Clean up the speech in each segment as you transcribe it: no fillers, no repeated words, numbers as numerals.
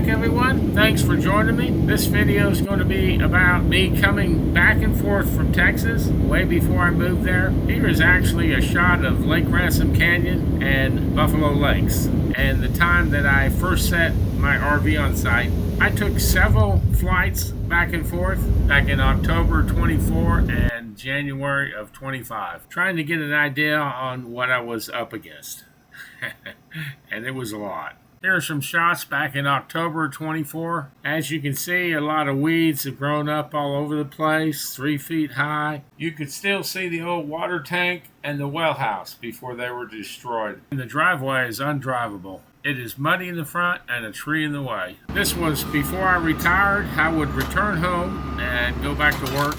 back, everyone. Thanks for joining me. This video is going to be about me coming back and forth from Texas way before I moved there. Here is actually a shot of Lake Ransom Canyon and Buffalo Lakes, and the time that I first set my RV on site. I took several flights back and forth back in October 24 and January of 25, trying to get an idea on what I was up against. And it was a lot. Here are some shots back in October 24. As you can see, a lot of weeds have grown up all over the place, 3 feet high. You could still see the old water tank and the well house before they were destroyed. And the driveway is undrivable. It is muddy in the front and a tree in the way. This was before I retired. I would return home and go back to work.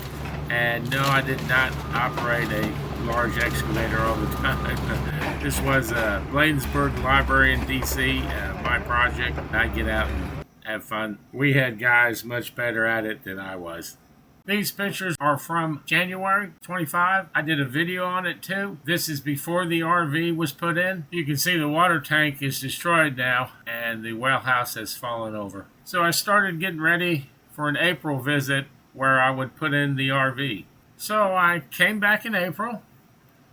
And no, I did not operate a large excavator all the time. This was Bladensburg Library in DC, my project. I'd get out and have fun. We had guys much better at it than I was. These pictures are from January 25. I did a video on it too. This is before the RV was put in. You can see the water tank is destroyed now and the well house has fallen over. So I started getting ready for an April visit where I would put in the RV. So I came back in April,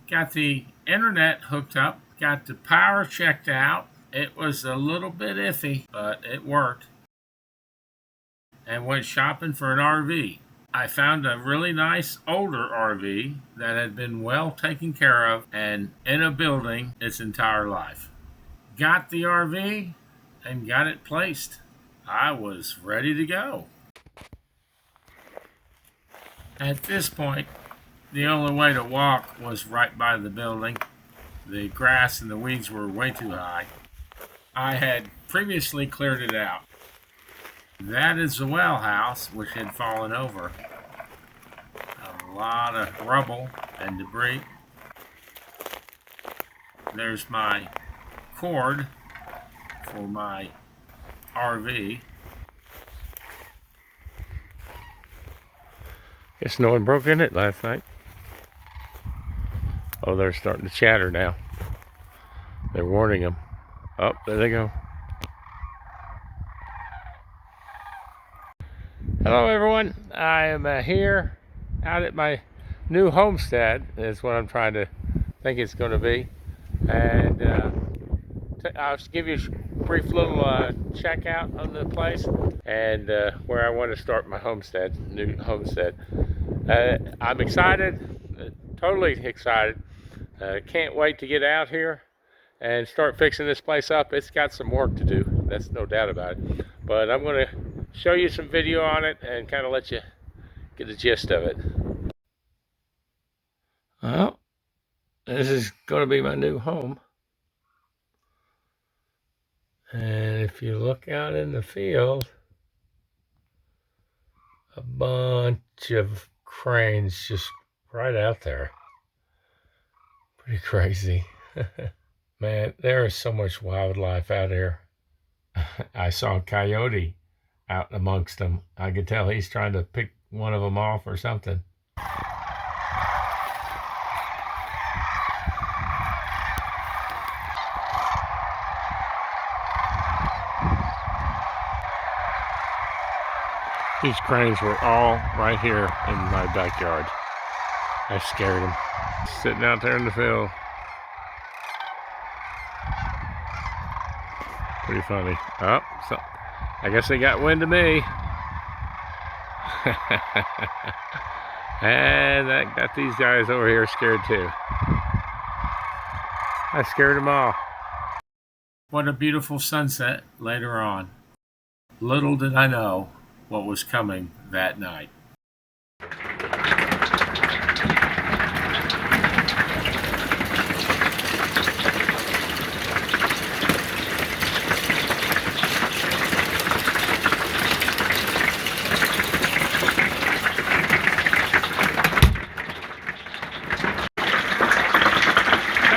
got the internet hooked up, got the power checked out. It was a little bit iffy, but it worked. And went shopping for an RV. I found a really nice older RV that had been well taken care of and in a building its entire life. Got the RV and got it placed. I was ready to go. At this point, the only way to walk was right by the building. The grass and the weeds were way too high. I had previously cleared it out. That is the well house, which had fallen over. A lot of rubble and debris. There's my cord for my RV. Guess no one broke in it last night. Oh, they're starting to chatter now. They're warning them. Oh, there they go. Hello, everyone. I am here out at my new homestead, is what I'm trying to think it's going to be. And I'll just give you a brief little check out on the place and where I want to start my homestead, new homestead. I'm excited, totally excited. Can't wait to get out here and start fixing this place up. It's got some work to do, that's no doubt about it. But I'm going to show you some video on it and kind of let you get the gist of it. Well, this is going to be my new home. And if you look out in the field, a bunch of cranes just right out there. Pretty crazy. Man, there is so much wildlife out here. I saw a coyote out amongst them. I could tell he's trying to pick one of them off or something. These cranes were all right here in my backyard. I scared them. Sitting out there in the field. Pretty funny. Oh, so I guess they got wind of me. And that got these guys over here scared too. I scared them all. What a beautiful sunset later on. Little did I know what was coming that night.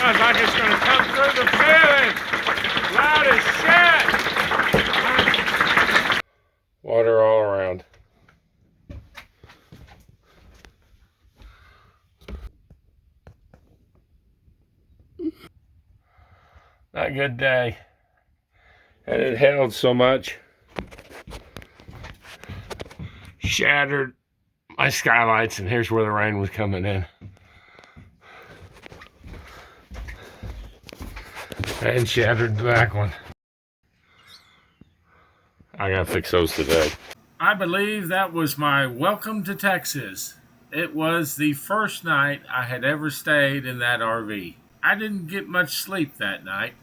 Sounds like it's going to come through the ceiling. Loud as shit. Water all around. Not a good day. And it held so much. shattered my skylights, and here's where the rain was coming in. And shattered the back one. I gotta fix those today. I believe that was my welcome to Texas. It was the first night I had ever stayed in that RV. I didn't get much sleep that night.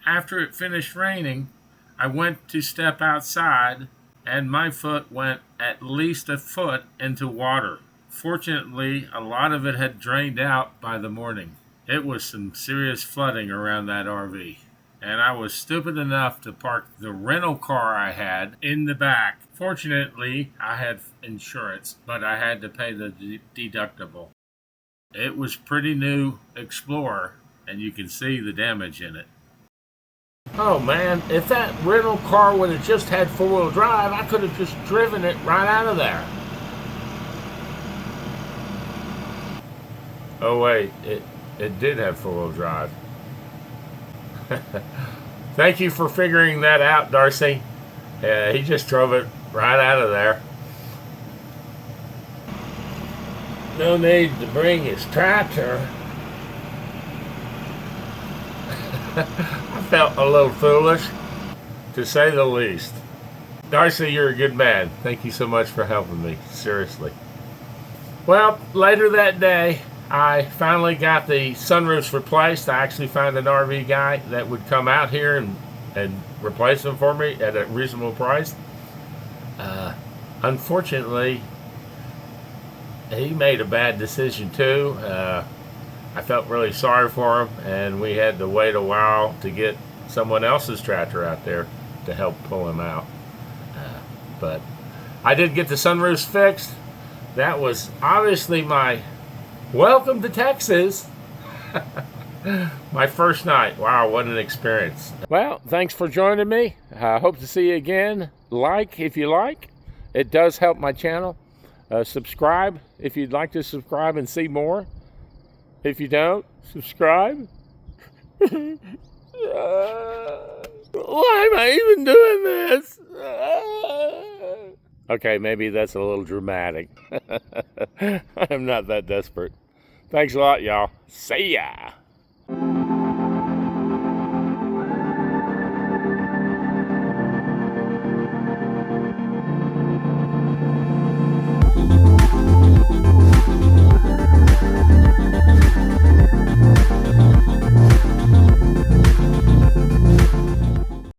After it finished raining, I went to step outside and my foot went at least a foot into water. Fortunately, a lot of it had drained out by the morning. It was some serious flooding around that RV. And I was stupid enough to park the rental car I had in the back. Fortunately, I had insurance, but I had to pay the deductible. It was pretty new Explorer, and you can see the damage in it. Oh man, if that rental car would have just had four-wheel drive, I could have just driven it right out of there. Oh wait, it did have four-wheel drive. Thank you for figuring that out, Darcy. He just drove it right out of there. No need to bring his tractor. I felt a little foolish, to say the least. Darcy, you're a good man. Thank you so much for helping me, seriously. Well, later that day, I finally got the sunroofs replaced. I actually found an RV guy that would come out here and replace them for me at a reasonable price. Unfortunately, he made a bad decision too. I felt really sorry for him, and we had to wait a while to get someone else's tractor out there to help pull him out. But I did get the sunroofs fixed. That was obviously my welcome to Texas. My first night. Wow, what an experience. Well, thanks for joining me. I hope to see you again. Like if you like. It does help my channel. Subscribe if you'd like to subscribe and see more. If you don't, subscribe. Why am I even doing this? Okay, maybe that's a little dramatic. I'm not that desperate. Thanks a lot, y'all. See ya.